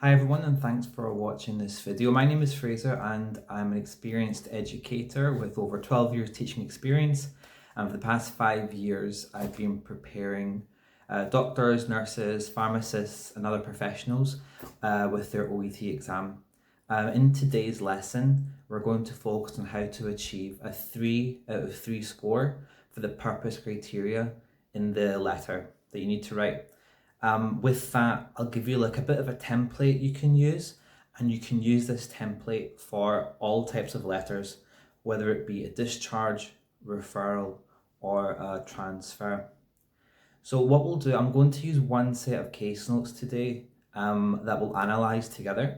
Hi everyone, and thanks for watching this video. My name is Fraser and I'm an experienced educator with over 12 years teaching experience. And for the past 5 years, I've been preparing doctors, nurses, pharmacists and other professionals with their OET exam. In today's lesson, we're going to focus on how to achieve a 3 out of 3 score for the purpose criteria in the letter that you need to write. With that, I'll give you like a bit of a template you can use, and you can use this template for all types of letters, whether it be a discharge, referral, or a transfer. So what we'll do, I'm going to use one set of case notes today that we'll analyze together.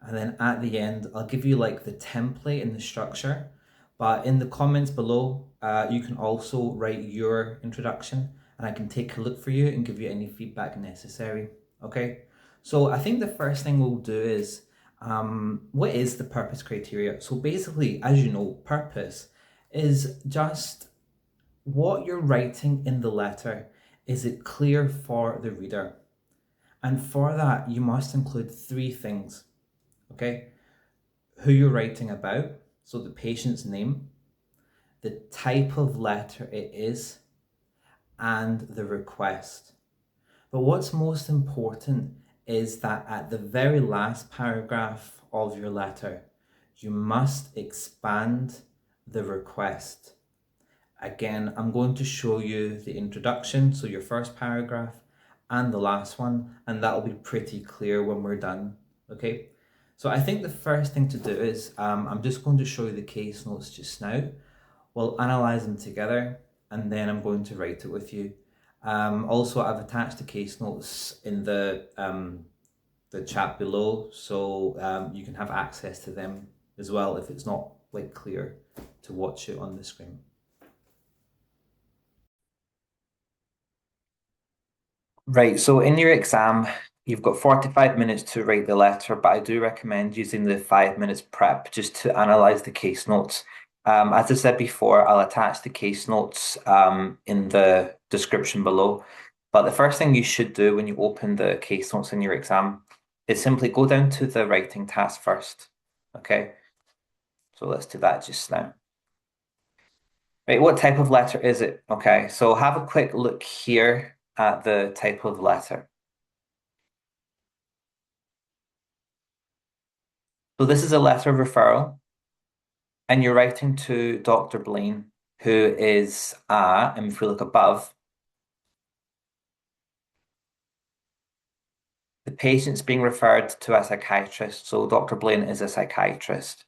And then at the end, I'll give you like the template and the structure. But in the comments below, you can also write your introduction and I can take a look for you and give you any feedback necessary. Okay, so I think the first thing we'll do is what is the purpose criteria? So basically, as you know, purpose is just what you're writing in the letter. Is it clear for the reader? And for that, you must include three things. Okay, who you're writing about, so the patient's name, the type of letter it is, and the request. But what's most important is that at the very last paragraph of your letter, you must expand the request. Again, I'm going to show you the introduction, so your first paragraph and the last one, and that'll be pretty clear when we're done, okay? So I think the first thing to do is, I'm just going to show you the case notes just now. We'll analyze them together and then I'm going to write it with you. Also, I've attached the case notes in the chat below, so you can have access to them as well if it's not like clear to watch it on the screen. Right, so in your exam, you've got 45 minutes to write the letter, but I do recommend using the 5 minutes prep just to analyze the case notes. As I said before, I'll attach the case notes in the description below. But the first thing you should do when you open the case notes in your exam is simply go down to the writing task first. Okay, so let's do that just now. Right, what type of letter is it? Okay, so have a quick look here at the type of letter. So this is a letter of referral, and you're writing to Dr. Blaine, who is and if we look above, the patient's being referred to a psychiatrist. So Dr. Blaine is a psychiatrist.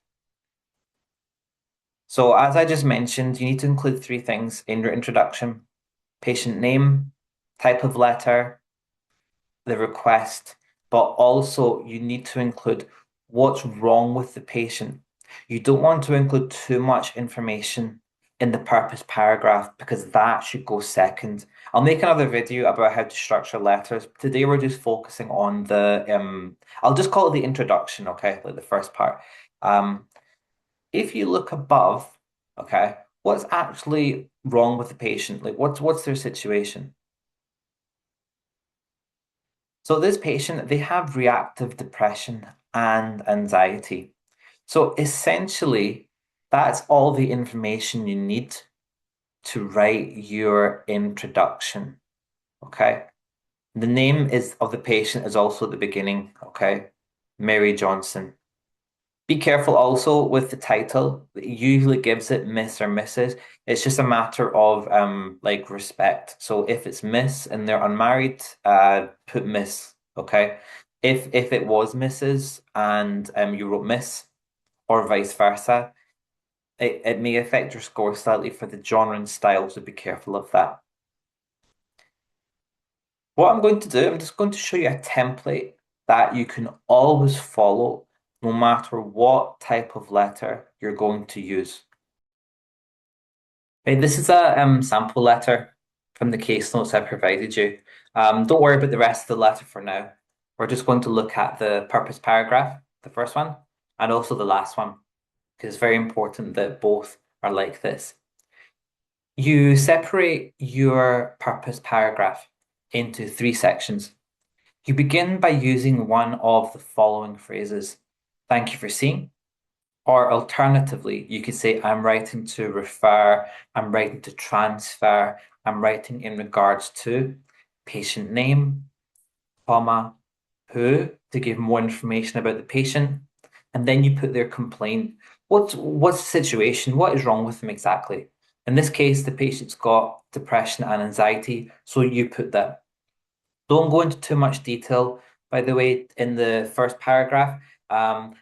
So as I just mentioned, you need to include three things in your introduction: patient name, type of letter, the request, but also you need to include what's wrong with the patient. You don't want to include too much information in the purpose paragraph because that should go second. I'll make another video about how to structure letters. Today we're just focusing on the, I'll just call it the introduction, okay, like the first part. If you look above, okay, what's actually wrong with the patient? Like what's their situation? So this patient, they have reactive depression and anxiety. So essentially, that's all the information you need to write your introduction, okay? The name of the patient is also at the beginning, okay? Mary Johnson. Be careful also with the title. It usually gives it Miss or Mrs. It's just a matter of like respect. So if it's Miss and they're unmarried, put Miss, okay? If it was Mrs. and you wrote Miss or vice versa, it may affect your score slightly for the genre and style, so be careful of that. What I'm going to do, I'm just going to show you a template that you can always follow no matter what type of letter you're going to use. Okay, this is a sample letter from the case notes I provided you. Don't worry about the rest of the letter for now. We're just going to look at the purpose paragraph, the first one, and also the last one, because it's very important that both are like this. You separate your purpose paragraph into three sections. You begin by using one of the following phrases. Thank you for seeing. Or alternatively, you could say, I'm writing to refer, I'm writing to transfer, I'm writing in regards to patient name, comma, who, to give more information about the patient. And then you put their complaint. What's the situation? What is wrong with them exactly? In this case, the patient's got depression and anxiety, so you put that. Don't go into too much detail, by the way, in the first paragraph.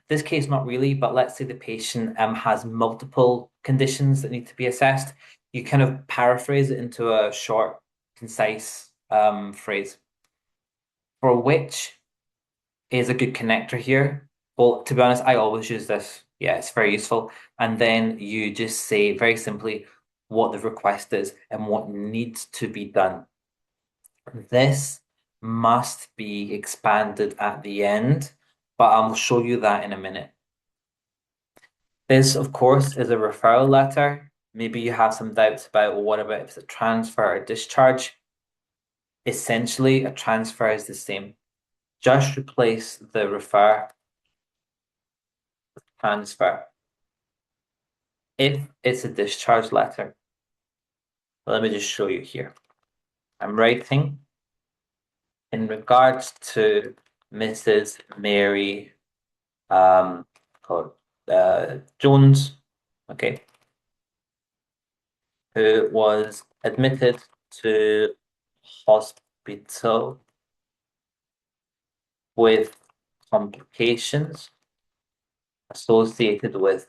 This case, not really, but let's say the patient has multiple conditions that need to be assessed. You kind of paraphrase it into a short, concise phrase. For which is a good connector here? Well, to be honest, I always use this. Yeah, it's very useful. And then you just say very simply what the request is and what needs to be done. This must be expanded at the end, but I'll show you that in a minute. This, of course, is a referral letter. Maybe you have some doubts about, well, what about if it's a transfer or discharge? Essentially, a transfer is the same. Just replace the refer with transfer. If it's a discharge letter, let me just show you here. I'm writing in regards to Mrs. Mary called Jones, okay, who was admitted to hospital with complications associated with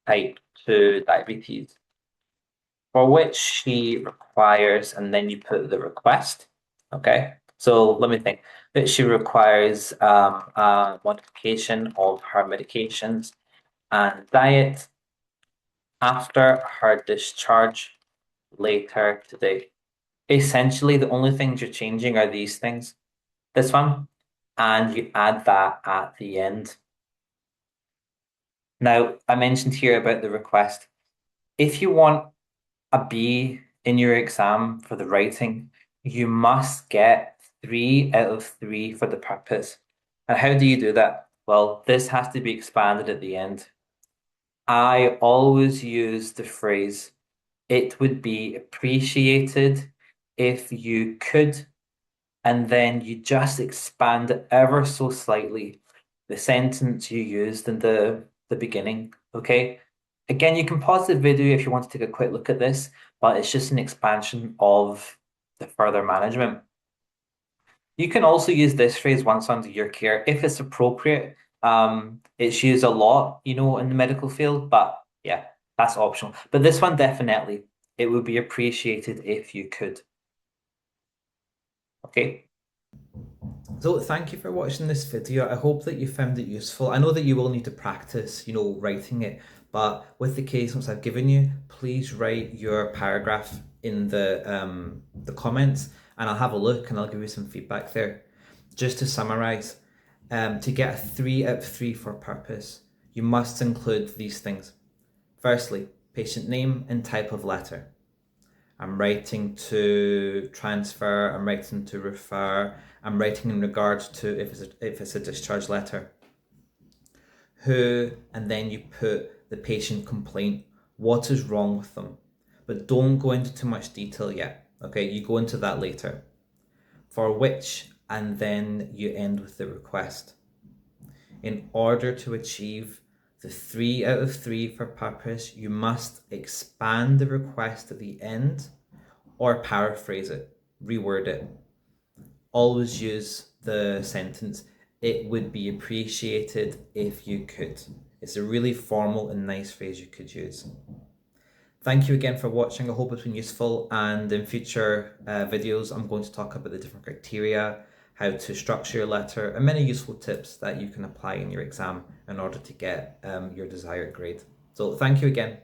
type 2 diabetes, for which she requires, and then you put the request, okay? So let me think. That she requires a modification of her medications and diet after her discharge later today. Essentially, the only things you're changing are these things. This one, and you add that at the end. Now, I mentioned here about the request. If you want a B in your exam for the writing, you must get 3 out of 3 for the purpose. And how do you do that? Well, this has to be expanded at the end. I always use the phrase, it would be appreciated if you could, and then you just expand it ever so slightly the sentence you used in the beginning, okay? Again, you can pause the video if you want to take a quick look at this, but it's just an expansion of the further management. You can also use this phrase once under your care if it's appropriate. It's used a lot, in the medical field, but yeah, that's optional. But this one definitely, it would be appreciated if you could. Okay. So thank you for watching this video. I hope that you found it useful. I know that you will need to practice, writing it, but with the case notes I've given you, please write your paragraph in the comments, and I'll have a look and I'll give you some feedback there. Just to summarize, to get a 3 out of 3 for purpose, you must include these things. Firstly, patient name and type of letter. I'm writing to transfer, I'm writing to refer, I'm writing in regards to if it's a discharge letter. Who, and then you put the patient complaint, what is wrong with them. But don't go into too much detail yet, okay? You go into that later. For which, and then you end with the request. In order to achieve the 3 out of 3 for purpose, you must expand the request at the end or paraphrase it, reword it. Always use the sentence, it would be appreciated if you could. It's a really formal and nice phrase you could use. Thank you again for watching. I hope it's been useful, and in future videos I'm going to talk about the different criteria, how to structure your letter, and many useful tips that you can apply in your exam in order to get your desired grade. So thank you again.